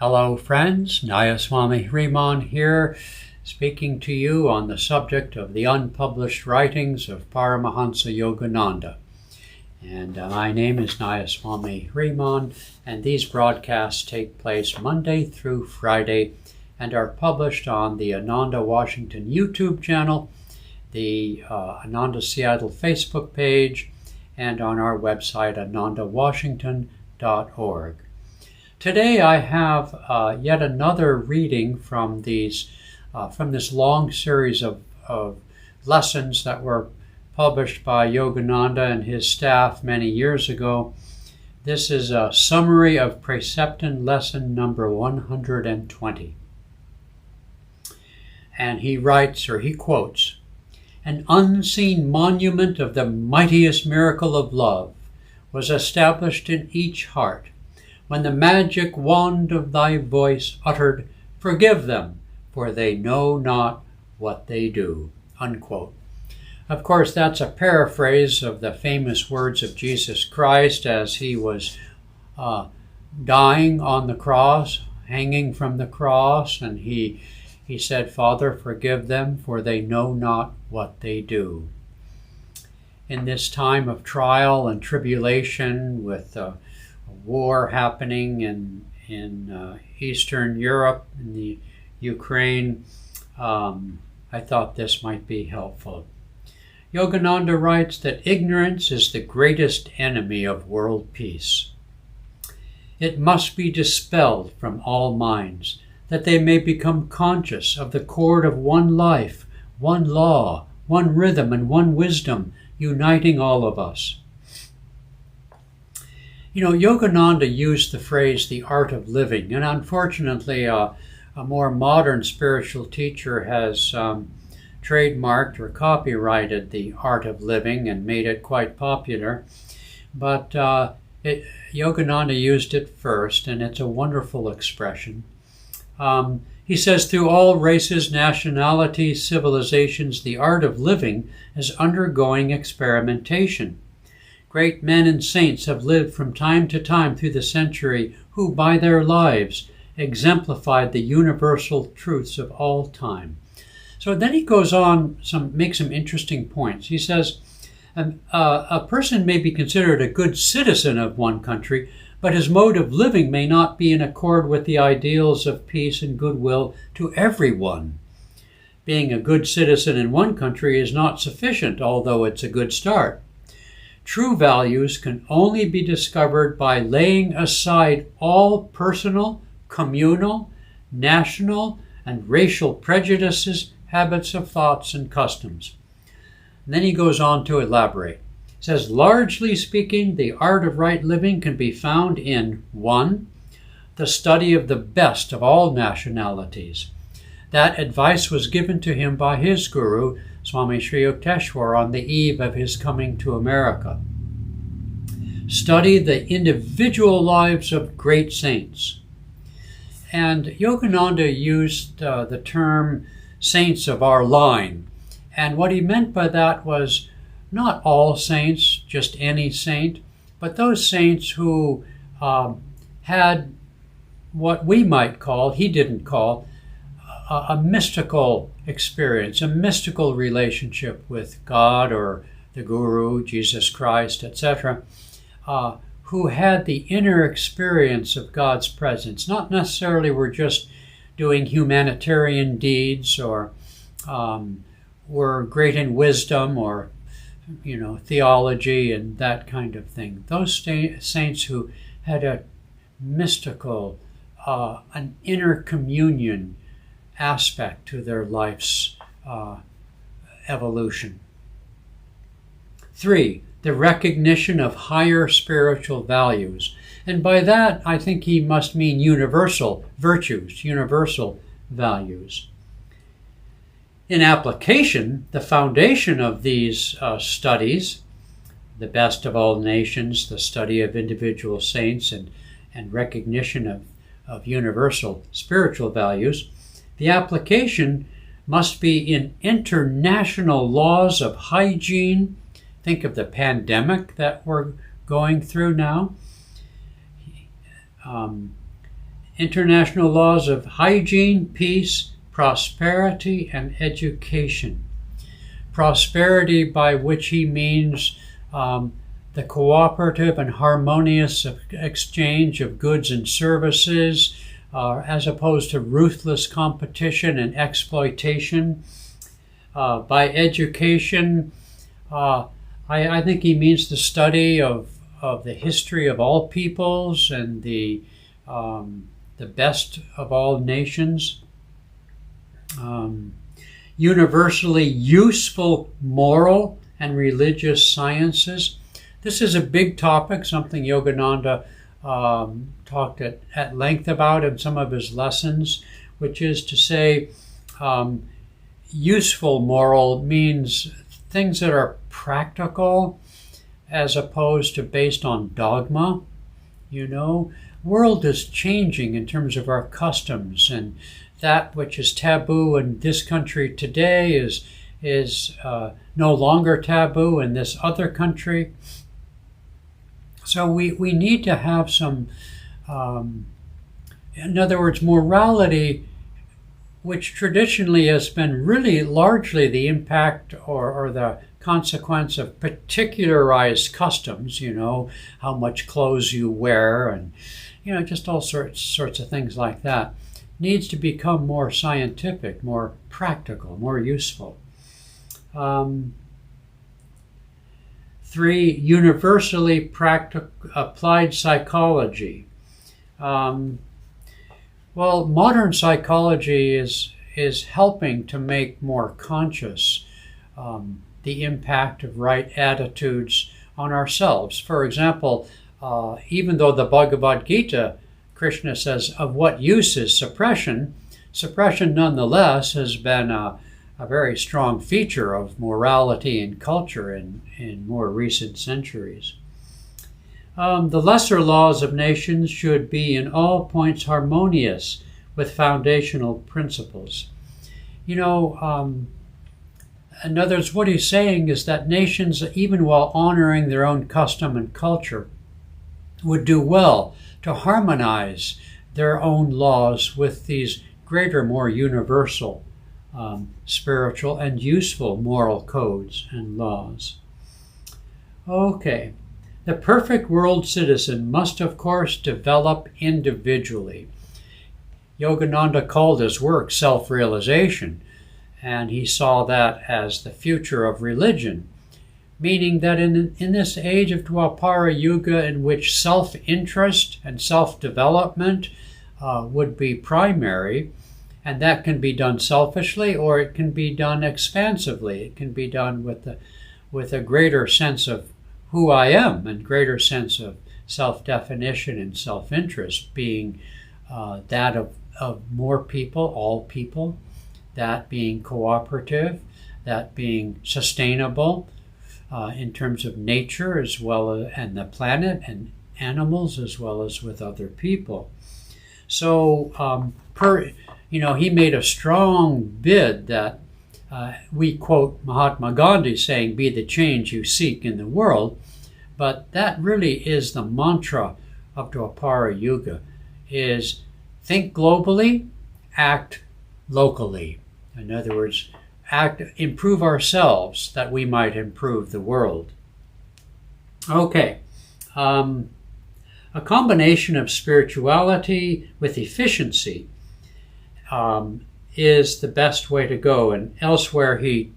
Hello friends, Nayaswami Hriman here, speaking to you on the subject of the unpublished writings of Paramhansa Yogananda. And my name is Nayaswami Hriman, and these broadcasts take place Monday through Friday and are published on the Ananda Washington YouTube channel, the Ananda Seattle Facebook page, and on our website anandawashington.org. Today I have yet another reading from this long series of lessons that were published by Yogananda and his staff many years ago. This is a summary of Praeceptum lesson number 120. And he writes, or he quotes, "An unseen monument of the mightiest miracle of love was established in each heart, when the magic wand of thy voice uttered, 'Forgive them, for they know not what they do.'" Unquote. Of course, that's a paraphrase of the famous words of Jesus Christ as he was dying on the cross, hanging from the cross, and he said, "Father, forgive them, for they know not what they do." In this time of trial and tribulation, with war happening in Eastern Europe, in the Ukraine, I thought this might be helpful. Yogananda writes that ignorance is the greatest enemy of world peace. It must be dispelled from all minds, that they may become conscious of the chord of one life, one law, one rhythm, and one wisdom, uniting all of us. Yogananda used the phrase "the art of living," and unfortunately a more modern spiritual teacher has trademarked or copyrighted the art of living and made it quite popular. But Yogananda used it first, and it's a wonderful expression. He says, "Through all races, nationalities, civilizations, the art of living is undergoing experimentation. Great men and saints have lived from time to time through the century, who by their lives exemplified the universal truths of all time." So then he goes on, makes some interesting points. He says, a person may be considered a good citizen of one country, but his mode of living may not be in accord with the ideals of peace and goodwill to everyone. Being a good citizen in one country is not sufficient, although it's a good start. True values can only be discovered by laying aside all personal, communal, national, and racial prejudices, habits of thoughts, and customs. And then he goes on to elaborate. He says, largely speaking, the art of right living can be found in 1. The study of the best of all nationalities. That advice was given to him by his guru, Swami Sri Yukteswar, on the eve of his coming to America. Study the individual lives of great saints. And Yogananda used the term saints of our line. And what he meant by that was not all saints, just any saint, but those saints who had what we might call, he didn't call, a mystical experience, a mystical relationship with God or the Guru, Jesus Christ, etc., who had the inner experience of God's presence. Not necessarily were just doing humanitarian deeds or were great in wisdom or, theology and that kind of thing. Those saints who had a mystical, an inner communion aspect to their life's evolution. 3, the recognition of higher spiritual values. And by that, I think he must mean universal virtues, universal values. In application, the foundation of these studies, the best of all nations, the study of individual saints, and recognition of universal spiritual values, the application must be in international laws of hygiene. Think of the pandemic that we're going through now. international laws of hygiene, peace, prosperity, and education. Prosperity, by which he means the cooperative and harmonious exchange of goods and services, as opposed to ruthless competition and exploitation. By education, I think he means the study of the history of all peoples and the best of all nations. Universally useful moral and religious sciences. This is a big topic, something Yogananda talked at length about in some of his lessons, which is to say useful moral means things that are practical as opposed to based on dogma. World is changing in terms of our customs, and that which is taboo in this country today is no longer taboo in this other country. So we need to have some, in other words, morality, which traditionally has been really largely the impact or the consequence of particularized customs, how much clothes you wear and, just all sorts of things like that, needs to become more scientific, more practical, more useful. 3, universally applied psychology. Modern psychology is helping to make more conscious the impact of right attitudes on ourselves. For example, even though the Bhagavad Gita, Krishna says, of what use is suppression? Suppression nonetheless has been a very strong feature of morality and culture in more recent centuries. The lesser laws of nations should be in all points harmonious with foundational principles. In other words, what he's saying is that nations, even while honoring their own custom and culture, would do well to harmonize their own laws with these greater, more universal, spiritual and useful moral codes and laws. Okay. The perfect world citizen must, of course, develop individually. Yogananda called his work self-realization, and he saw that as the future of religion, meaning that in this age of Dwapara Yuga, in which self-interest and self-development would be primary, and that can be done selfishly or it can be done expansively. It can be done with a greater sense of who I am and greater sense of self-definition and self-interest, being that of more people, all people, that being cooperative, that being sustainable in terms of nature as well as and the planet and animals as well as with other people. So he made a strong bid that we quote Mahatma Gandhi saying, "Be the change you seek in the world," but that really is the mantra of Dwapara Yuga: is think globally, act locally. In other words, improve ourselves that we might improve the world. Okay, a combination of spirituality with efficiency is the best way to go. And elsewhere in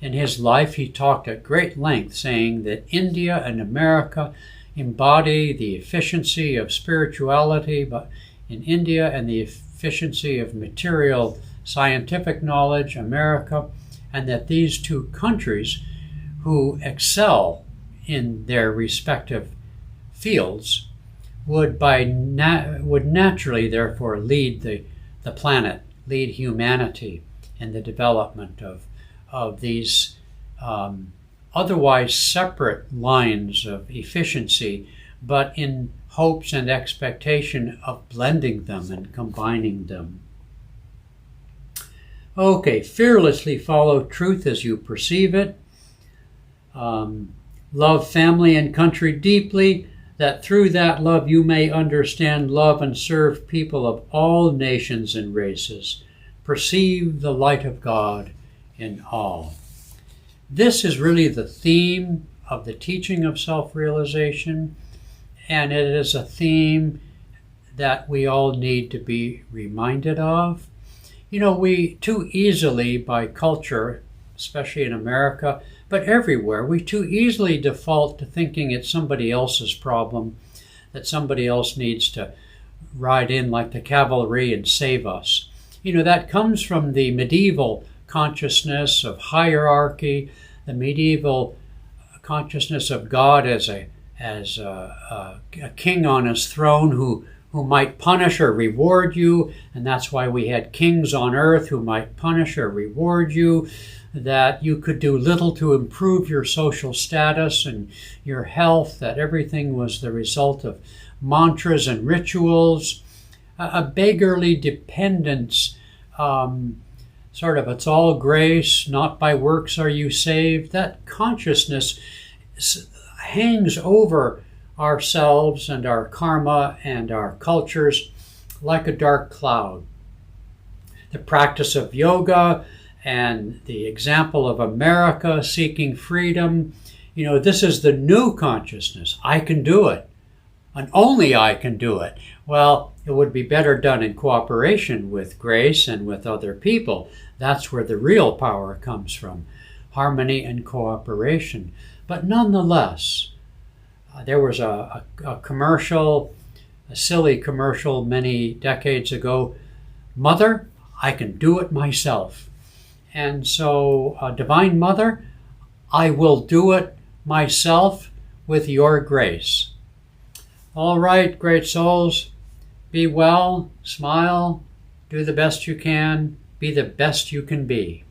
his life, he talked at great length saying that India and America embody the efficiency of spirituality, but in India and the efficiency of material scientific knowledge, America, and that these two countries who excel in their respective fields would naturally therefore lead the planet, lead humanity in the development of these otherwise separate lines of efficiency, but in hopes and expectation of blending them and combining them. Okay, fearlessly follow truth as you perceive it. Love family and country deeply. that through that love you may understand, love, and serve people of all nations and races. Perceive the light of God in all. This is really the theme of the teaching of self-realization, and it is a theme that we all need to be reminded of. You know, we too easily, by culture, especially in America, but everywhere, we too easily default to thinking it's somebody else's problem, that somebody else needs to ride in like the cavalry and save us. You know, that comes from the medieval consciousness of hierarchy, the medieval consciousness of God as a king on his throne who might punish or reward you, and that's why we had kings on earth who might punish or reward you, that you could do little to improve your social status and your health, that everything was the result of mantras and rituals, a beggarly dependence, sort of it's all grace, not by works are you saved. That consciousness hangs over ourselves and our karma and our cultures like a dark cloud. The practice of yoga and the example of America seeking freedom, you know, this is the new consciousness. I can do it, and only I can do it. Well, it would be better done in cooperation with grace and with other people. That's where the real power comes from, harmony and cooperation. But nonetheless, there was a commercial, a silly commercial many decades ago, Mother, I can do it myself. And so, Divine Mother, I will do it myself with your grace. All right, great souls, be well, smile, do the best you can, be the best you can be.